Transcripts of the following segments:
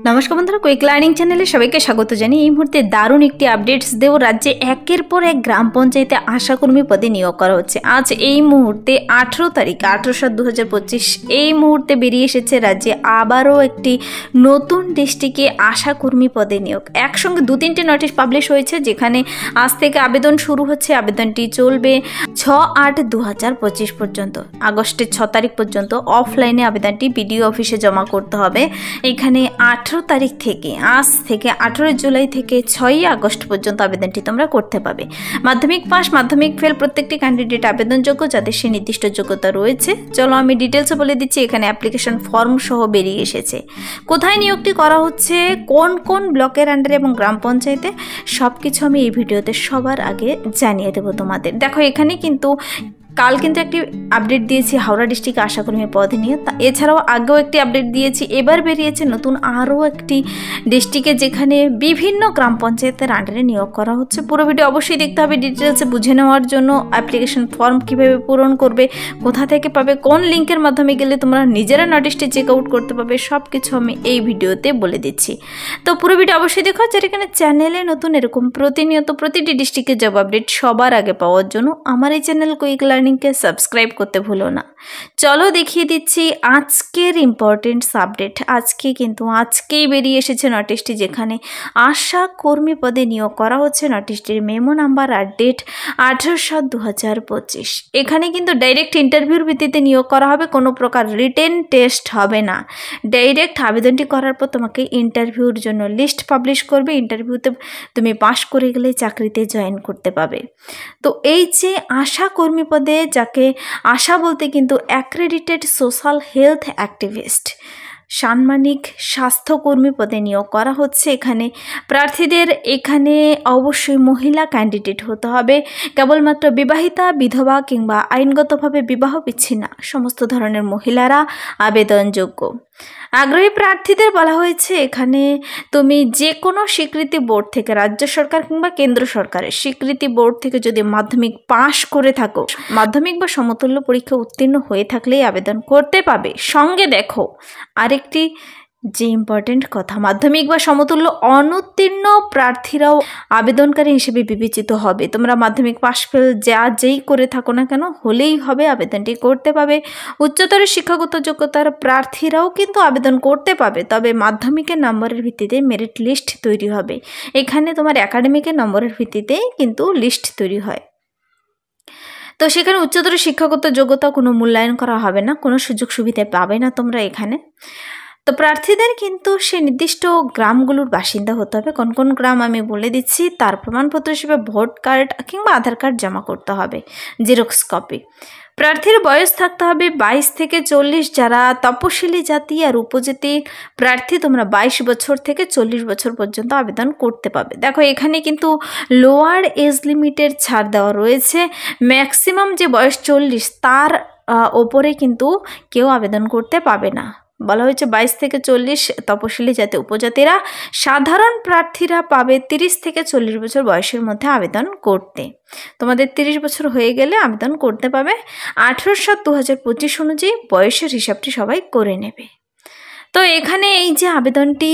নমস্কার বন্ধুরা, quick learning চ্যানেলে সবাইকে স্বাগত জানিয়ে এই মুহূর্তে দারুণ একটি আপডেটস দেব। রাজ্যে একের পর এক গ্রাম পঞ্চায়েতে আশাকর্মী পদে নিয়োগ করা হচ্ছে। আজ এই মুহূর্তে 18 তারিখ 18/7/2025 এই মুহূর্তে বেরিয়ে এসেছে রাজ্যে আবারও একটি নতুন ডিস্ট্রিক্টে আশাকর্মী পদে নিয়োগ। একসঙ্গে 2-3টে নোটিশ পাবলিশ হয়েছে, যেখানে আজ থেকে আবেদন শুরু হচ্ছে। আবেদনটি চলবে 6/8/2025 পর্যন্ত, আগস্টের 6 তারিখ পর্যন্ত অফলাইনে আবেদনটি বিডিও অফিসে জমা করতে হবে। এখানে 18 তারিখ থেকে আজ থেকে 18 জুলাই থেকে 6 আগস্ট পর্যন্ত আবেদনটি তোমরা করতে পাবে। মাধ্যমিক পাস, মাধ্যমিক ফেল প্রত্যেকটি ক্যান্ডিডেট আবেদনযোগ্য, যাদের সে নির্দিষ্ট যোগ্যতা রয়েছে। চলো আমি ডিটেলসে বলে দিচ্ছি। এখানে অ্যাপ্লিকেশন ফর্ম সহ বেরিয়ে এসেছে। কোথায় নিয়োগটি করা হচ্ছে, কোন কোন ব্লকের আন্ডারে এবং গ্রাম পঞ্চায়েতে, সব কিছু আমি এই ভিডিওতে সবার আগে জানিয়ে দেবো তোমাদের। দেখো, এখানে কিন্তু কাল কিন্তু একটি আপডেট দিয়েছি হাওড়া ডিস্ট্রিক্ট আশাকর্মী পদ নিয়ে। এছাড়াও আগেও একটি আপডেট দিয়েছি। এবার বেরিয়েছে নতুন আরও একটি ডিস্ট্রিক্টে, যেখানে বিভিন্ন গ্রাম পঞ্চায়েতের আন্ডারে নিয়োগ করা হচ্ছে। পুরো ভিডিও অবশ্যই দেখতে হবে ডিটেলসে বুঝে নেওয়ার জন্য। অ্যাপ্লিকেশন ফর্ম কীভাবে পূরণ করবে, কোথা থেকে পাবে, কোন লিঙ্কের মাধ্যমে গেলে তোমরা নিজেরা নোটিশটি চেক আউট করতে পারবে, সব কিছু আমি এই ভিডিওতে বলে দিচ্ছি। তো পুরো ভিডিও অবশ্যই দেখো। যারা এখানে চ্যানেলে নতুন এরকম প্রতিনিয়ত প্রতিটি ডিস্ট্রিক্টের জব আপডেট সবার আগে পাওয়ার জন্য আমার এই চ্যানেল কুইক লার্নিংকে সাবস্ক্রাইব করতে ভুলো না। চলো দেখিয়ে দিচ্ছি আজকের ইম্পর্টেন্টস আপডেট। আজকেই বেরিয়ে এসেছে নোটিশটি, যেখানে আশা কর্মী পদে নিয়োগ করা হচ্ছে। নোটিশটির মেমো নাম্বার আর ডেট 18/7/2025। এখানে কিন্তু ডাইরেক্ট ইন্টারভিউর ভিত্তিতে নিয়োগ করা হবে, কোনো প্রকার রিটেন টেস্ট হবে না। ডাইরেক্ট আবেদনটি করার পর তোমাকে ইন্টারভিউর জন্য লিস্ট পাবলিশ করবে। ইন্টারভিউতে তুমি পাশ করে গেলে চাকরিতে জয়েন করতে পাবে। তো এই যে আশা কর্মী পদে, যাকে আশা বলতে কিন্তু অ্যাক্রেডিটেড সোশ্যাল হেলথ অ্যাক্টিভিস্ট, সাম্মানিক স্বাস্থ্যকর্মী পদে নিয়োগ করা হচ্ছে। এখানে প্রার্থীদের অবশ্যই মহিলা ক্যান্ডিডেট হতে হবে। কেবলমাত্র বিবাহিতা, বিধবা কিংবা আইনগতভাবে বিবাহ বিচ্ছিন্ন সমস্ত ধরনের মহিলারা আবেদনযোগ্য। আগ্রহী প্রার্থীদের বলা হয়েছে, এখানে তুমি যে কোনো স্বীকৃতি বোর্ড থেকে, রাজ্য সরকার কিংবা কেন্দ্র সরকারের স্বীকৃতি বোর্ড থেকে যদি মাধ্যমিক পাশ করে থাকো, মাধ্যমিক বা সমতুল্য পরীক্ষা উত্তীর্ণ হয়ে থাকলেই আবেদন করতে পাবে। সঙ্গে দেখো আরেকটি যে ইম্পর্টেন্ট কথা, মাধ্যমিক বা সমতুল্য অনুত্তীর্ণ প্রার্থীরাও আবেদনকারী হিসেবে বিবেচিত হবে। তোমরা মাধ্যমিক পাশ ফেল যেই করে থাকো না কেন, হলেই হবে, আবেদনটি করতে পাবে। উচ্চতর শিক্ষাগত যোগ্যতার প্রার্থীরাও কিন্তু আবেদন করতে পাবে, তবে মাধ্যমিকের নম্বরের ভিত্তিতে মেরিট লিস্ট তৈরি হবে। এখানে তোমার একাডেমিকের নম্বরের ভিত্তিতেই কিন্তু লিস্ট তৈরি হয়। তো সেখানে উচ্চতর শিক্ষাগত যোগ্যতা কোনো মূল্যায়ন করা হবে না, কোনো সুযোগ সুবিধা পাবে না তোমরা এখানে। তো প্রার্থীদের কিন্তু সে নির্দিষ্ট গ্রামগুলোর বাসিন্দা হতে হবে। কোন কোন গ্রাম আমি বলে দিচ্ছি। তার প্রমাণপত্র হিসেবে ভোট কার্ড কিংবা আধার কার্ড জমা করতে হবে, জেরক্স কপি। প্রার্থীর বয়স থাকতে হবে 22 থেকে 40। যারা তপশিলি জাতি আর উপজাতি প্রার্থী, তোমরা 22 বছর থেকে 40 বছর পর্যন্ত আবেদন করতে পারবে। দেখো, এখানে কিন্তু লোয়ার এজ লিমিটের ছাড় দেওয়া রয়েছে। ম্যাক্সিমাম যে বয়স 40, তার ওপরে কিন্তু কেউ আবেদন করতে পাবে না। বলা হয়েছে 22 থেকে 40 তপশিলি জাতি উপজাতিরা। সাধারণ প্রার্থীরা পাবে 30 থেকে 40 বছর বয়সের মধ্যে আবেদন করতে। তোমাদের 30 বছর হয়ে গেলে আবেদন করতে পাবে। 18/7/2025 অনুযায়ী বয়সের হিসাবটি সবাই করে নেবে। তো এখানে এই যে আবেদনটি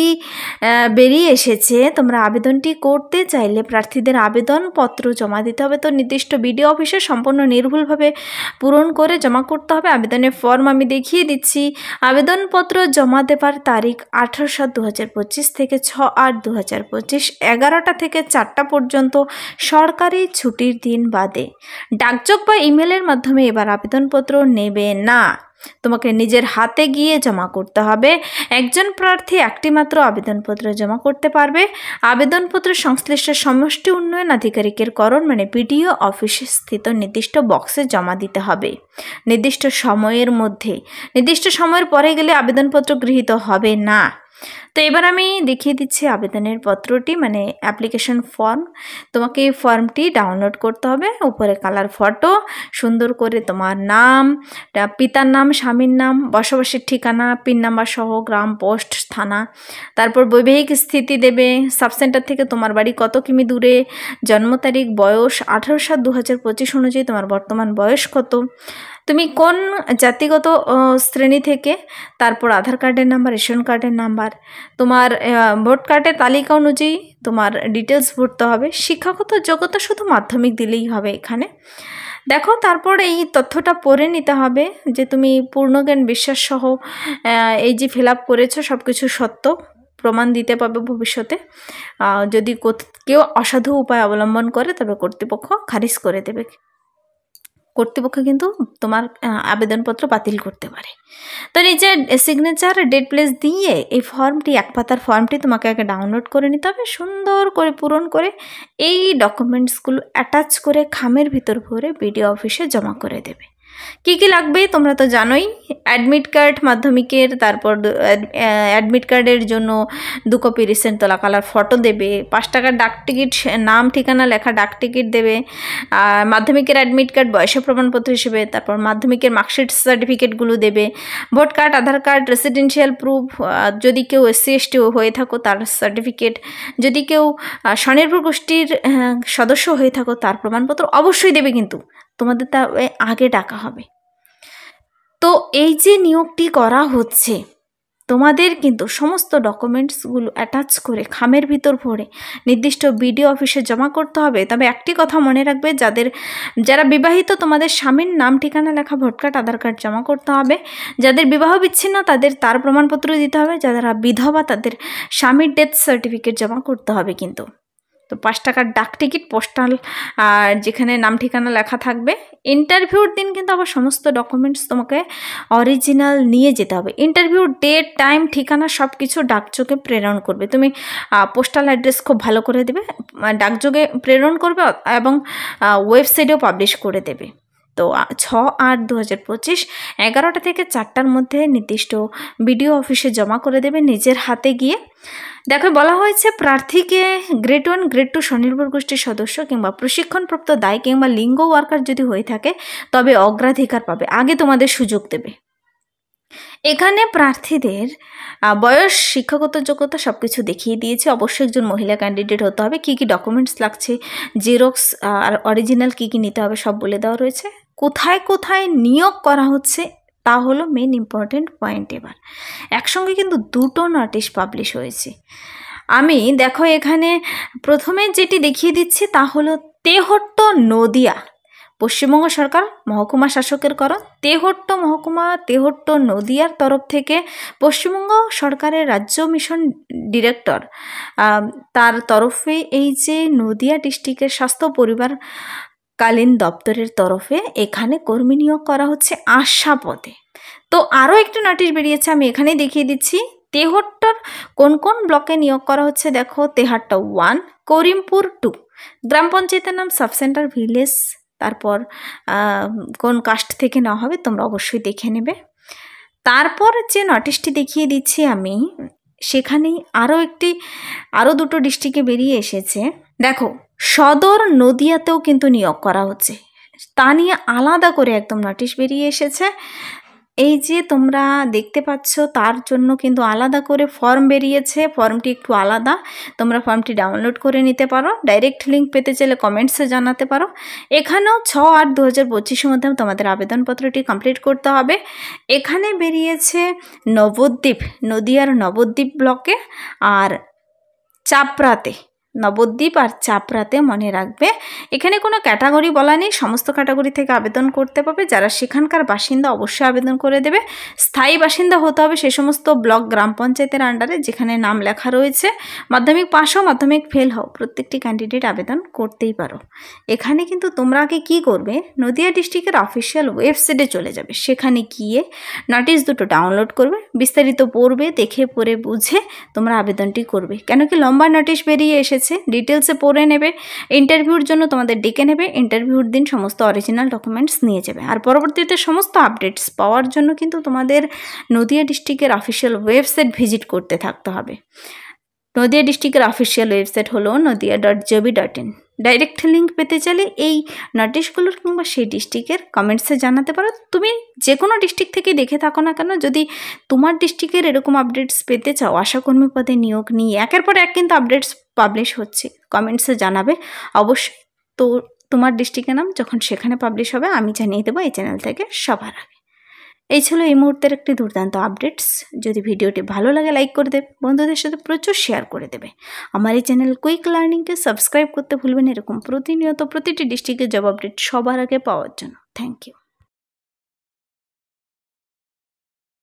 বেরিয়ে এসেছে, তোমরা আবেদনটি করতে চাইলে প্রার্থীদের আবেদনপত্র জমা দিতে হবে। তো নির্দিষ্ট বিডিও অফিসে সম্পূর্ণ নির্ভুলভাবে পূরণ করে জমা করতে হবে। আবেদনের ফর্ম আমি দেখিয়ে দিচ্ছি। আবেদনপত্র জমা দেবার তারিখ 18/7/2025 থেকে 6/8/2025, 11টা থেকে 4টা পর্যন্ত, সরকারি ছুটির দিন বাদে। ডাকযোগ বা ইমেলের মাধ্যমে এবার আবেদনপত্র নেবে না, তোমাকে নিজের হাতে গিয়ে জমা করতে হবে। একজন প্রার্থী একটি মাত্র আবেদনপত্র জমা করতে পারবে। আবেদনপত্র সংশ্লিষ্ট সমষ্টি উন্নয়ন আধিকারিকের মানে বিডিও অফিসে স্থিত নির্দিষ্ট বক্সে জমা দিতে হবে নির্দিষ্ট সময়ের মধ্যে। নির্দিষ্ট সময়ের পরে গেলে আবেদনপত্র গৃহীত হবে না। তো এবার আমি দেখিয়ে দিচ্ছি আবেদনের পত্রটি, অ্যাপ্লিকেশন ফর্ম। তোমাকে এই ফর্মটি ডাউনলোড করতে হবে। উপরে কালার ফটো, সুন্দর করে তোমার নাম, পিতার নাম, স্বামীর নাম, বসবাসের ঠিকানা, পিন নাম্বার সহ, গ্রাম, পোস্ট, থানা, তারপর বৈবাহিক স্থিতি দেবে, সাবসেন্টার থেকে তোমার বাড়ি কত কিমি দূরে, জন্ম তারিখ, বয়স 18/7/2025 অনুযায়ী তোমার বর্তমান বয়স কত, তুমি কোন জাতিগত শ্রেণী থেকে, তারপর আধার কার্ডের নাম্বার, রেশন কার্ডের নাম্বার, তোমার ভোট কার্ডের তালিকা অনুযায়ী তোমার ডিটেলস ভরতে হবে। শিক্ষাগত যোগ্যতা শুধু মাধ্যমিক দিলেই হবে এখানে। দেখো তারপর এই তথ্যটা পড়ে নিতে হবে যে তুমি পূর্ণজ্ঞান বিশ্বাস সহ এই যে ফিল আপ করেছো সব কিছু সত্য প্রমাণ দিতে পারবে ভবিষ্যতে। যদি কেউ অসাধু উপায় অবলম্বন করে তবে কর্তৃপক্ষ খারিজ করে দেবে। কর্তৃপক্ষ কিন্তু তোমার আবেদনপত্র বাতিল করতে পারে। তো নিজের সিগনেচার ডেট প্লেস দিয়ে এই ফর্মটি, এক পাতার ফর্মটি তোমাকে আগে ডাউনলোড করে নিতে হবে, সুন্দর করে পূরণ করে এই ডকুমেন্টসগুলো অ্যাটাচ করে খামের ভিতর ভরে বিডিও অফিসে জমা করে দেবে। কী কী লাগবে তোমরা তো জানোই, অ্যাডমিট কার্ড মাধ্যমিকের, তারপর অ্যাডমিট কার্ডের জন্য 2 কপি রিসেন্ট তোলা কালার ফটো দেবে, 5 টাকার ডাক টিকিট, নাম ঠিকানা লেখা ডাক টিকিট দেবে, আর মাধ্যমিকের অ্যাডমিট কার্ড বয়সের প্রমাণপত্র হিসেবে, তারপর মাধ্যমিকের মার্কশিট সার্টিফিকেটগুলো দেবে, ভোট কার্ড, আধার কার্ড, রেসিডেন্সিয়াল প্রুফ, যদি কেউ SC ST হয়ে থাকো তার সার্টিফিকেট, যদি কেউ স্বনির্ভর গোষ্ঠীর সদস্য হয়ে থাকো তার প্রমাণপত্র অবশ্যই দেবে, কিন্তু তোমাদের তা আগে ডাকা হবে। তো এই যে নিয়োগটি করা হচ্ছে তোমাদের কিন্তু সমস্ত ডকুমেন্টসগুলো অ্যাটাচ করে খামের ভিতর ভরে নির্দিষ্ট বিডিও অফিসে জমা করতে হবে। তবে একটি কথা মনে রাখবে, যারা বিবাহিত তোমাদের স্বামীর নাম ঠিকানা লেখা ভোট কার্ড, আধার কার্ড জমা করতে হবে। যাদের বিবাহ বিচ্ছিন্ন তার প্রমাণপত্র দিতে হবে। যারা বিধবা তাদের স্বামীর ডেথ সার্টিফিকেট জমা করতে হবে কিন্তু। তো 5 টাকার ডাক টিকিট, পোস্টাল, আর যেখানে নাম ঠিকানা লেখা থাকবে। ইন্টারভিউর দিন কিন্তু আবার সমস্ত ডকুমেন্টস তোমাকে অরিজিনাল নিয়ে যেতে হবে। ইন্টারভিউর ডেট, টাইম, ঠিকানা সব কিছু ডাকযোগে প্রেরণ করবে। তুমি পোস্টাল অ্যাড্রেস খুব ভালো করে দেবে, ডাকযোগে প্রেরণ করবে এবং ওয়েবসাইটেও পাবলিশ করে দেবে। তো 6/8/2025 11টা থেকে 4টার মধ্যে নির্দিষ্ট বিডিও অফিসে জমা করে দেবে নিজের হাতে গিয়ে। দেখো বলা হয়েছে প্রার্থীকে গ্রেড 1, গ্রেড 2 স্বনির্ভর গোষ্ঠীর সদস্য কিংবা প্রশিক্ষণপ্রাপ্ত দায় কিংবা লিঙ্গ ওয়ার্কার যদি হয়ে থাকে তবে অগ্রাধিকার পাবে, আগে তোমাদের সুযোগ দেবে। এখানে প্রার্থীদের বয়স, শিক্ষাগত যোগ্যতা সব কিছু দেখিয়ে দিয়েছে। অবশ্যই একজন মহিলা ক্যান্ডিডেট হতে হবে। কী কী ডকুমেন্টস লাগছে, জেরক্স আর অরিজিনাল কী কী নিতে হবে সব বলে দেওয়া রয়েছে। কোথায় কোথায় নিয়োগ করা হচ্ছে তা হলো মেন ইম্পর্টেন্ট পয়েন্ট। এবার একসঙ্গে কিন্তু 2টো নোটিশ পাবলিশ হয়েছে। আমি দেখো এখানে প্রথমে যেটি দেখিয়ে দিচ্ছি তা হলো তেহট্ট নদিয়া, পশ্চিমবঙ্গ সরকার মহকুমা শাসকের করণ, তেহট্ট মহকুমা, তেহট্ট নদিয়ার তরফ থেকে পশ্চিমবঙ্গ সরকারের রাজ্য মিশন ডিরেক্টর তার তরফে এই যে নদিয়া ডিস্ট্রিক্টের স্বাস্থ্য পরিবারকালীন দপ্তরের তরফে এখানে কর্মী নিয়োগ করা হচ্ছে আশা পদে। তো আরও একটি নোটিশ বেরিয়েছে, আমি এখানেই দেখিয়ে দিচ্ছি। তেহট্টর কোন কোন ব্লকে নিয়োগ করা হচ্ছে দেখো, তেহট্ট 1, করিমপুর 2, গ্রাম পঞ্চায়েতের নাম সাব সেন্টার ভিলেজ, তারপর কোন কাস্ট থেকে নেওয়া হবে তোমরা অবশ্যই দেখে নেবে। তারপর যে নোটিশটি দেখিয়ে দিচ্ছি আমি, সেখানেই আরও 2টো ডিস্ট্রিক্টে বেরিয়ে এসেছে। দেখো সদর নদিয়াতেও কিন্তু নিয়োগ করা হচ্ছে, তা নিয়ে আলাদা করে একদম নোটিশ বেরিয়ে এসেছে। এই যে তোমরা দেখতে পাচ্ছ তার জন্য কিন্তু আলাদা করে ফর্ম বেরিয়েছে। ফর্মটি একটু আলাদা, তোমরা ফর্মটি ডাউনলোড করে নিতে পারো। ডাইরেক্ট লিঙ্ক পেতে চাইলে কমেন্টসে জানাতে পারো। এখানেও 6/8/2025 মধ্যে তোমাদের আবেদনপত্রটি কমপ্লিট করতে হবে। এখানে বেরিয়েছে নবদ্বীপ, নদিয়ার নবদ্বীপ ব্লকে, আর চাপড়াতে, নবদ্বীপ আর চাপড়াতে মনে রাখবে। এখানে কোনো ক্যাটাগরি বলা নেই, সমস্ত ক্যাটাগরি থেকে আবেদন করতে পারবে। যারা সেখানকার বাসিন্দা অবশ্যই আবেদন করে দেবে। স্থায়ী বাসিন্দা হতে হবে সে সমস্ত ব্লক গ্রাম পঞ্চায়েতের আন্ডারে যেখানে নাম লেখা রয়েছে। মাধ্যমিক পাস হও, মাধ্যমিক ফেল হও, প্রত্যেকটি ক্যান্ডিডেট আবেদন করতেই পারো। এখানে কিন্তু তোমরা আগে কী করবে, নদিয়া ডিস্ট্রিক্টের অফিসিয়াল ওয়েবসাইটে চলে যাবে, সেখানে গিয়ে নোটিশ 2টো ডাউনলোড করবে, বিস্তারিত পড়বে, দেখে পড়ে বুঝে তোমরা আবেদনটি করবে। কেন কি লম্বা নোটিশ বেরিয়ে এসেছে, ডিটেলসে পড়ে নেবে। ইন্টারভিউর জন্য তোমাদের ডেকে নেবে, ইন্টারভিউর দিন সমস্ত অরিজিনাল ডকুমেন্টস নিয়ে যাবে। আর পরবর্তীতে সমস্ত আপডেটস পাওয়ার জন্য কিন্তু তোমাদের নদিয়া ডিস্ট্রিক্টের অফিসিয়াল ওয়েবসাইট ভিজিট করতে থাকতে হবে। নদিয়া ডিস্ট্রিক্টের অফিসিয়াল ওয়েবসাইট হলো nodia.gov.in। ডাইরেক্ট লিঙ্ক পেতে চাইলে এই নোটিশগুলোর কিংবা সেই ডিস্ট্রিক্টের কমেন্টসে জানাতে পারো। তুমি যে কোনো ডিস্ট্রিক্ট থেকে দেখে থাকো না কেন, যদি তোমার ডিস্ট্রিক্টের এরকম আপডেটস পেতে চাও, আশাকর্মী পদে নিয়োগ নিয়ে একের পর এক কিন্তু আপডেটস পাবলিশ হচ্ছে, কমেন্টসে জানাবে অবশ্যই। তো তোমার ডিস্ট্রিক্টের নাম যখন সেখানে পাবলিশ হবে আমি জানিয়ে দেবো এই চ্যানেল থেকে সবার আগে। এই ছিল এই মুহূর্তের একটি দুর্দান্ত আপডেটস। যদি ভিডিওটি ভালো লাগে লাইক করে দেবে, বন্ধুদের সাথে প্রচুর শেয়ার করে দেবে। আমার এই চ্যানেল কুইক লার্নিংকে সাবস্ক্রাইব করতে ভুলবেন এরকম প্রতিনিয়ত প্রতিটি ডিস্ট্রিক্টের জব আপডেট সবার আগে পাওয়ার জন্য। Thank you.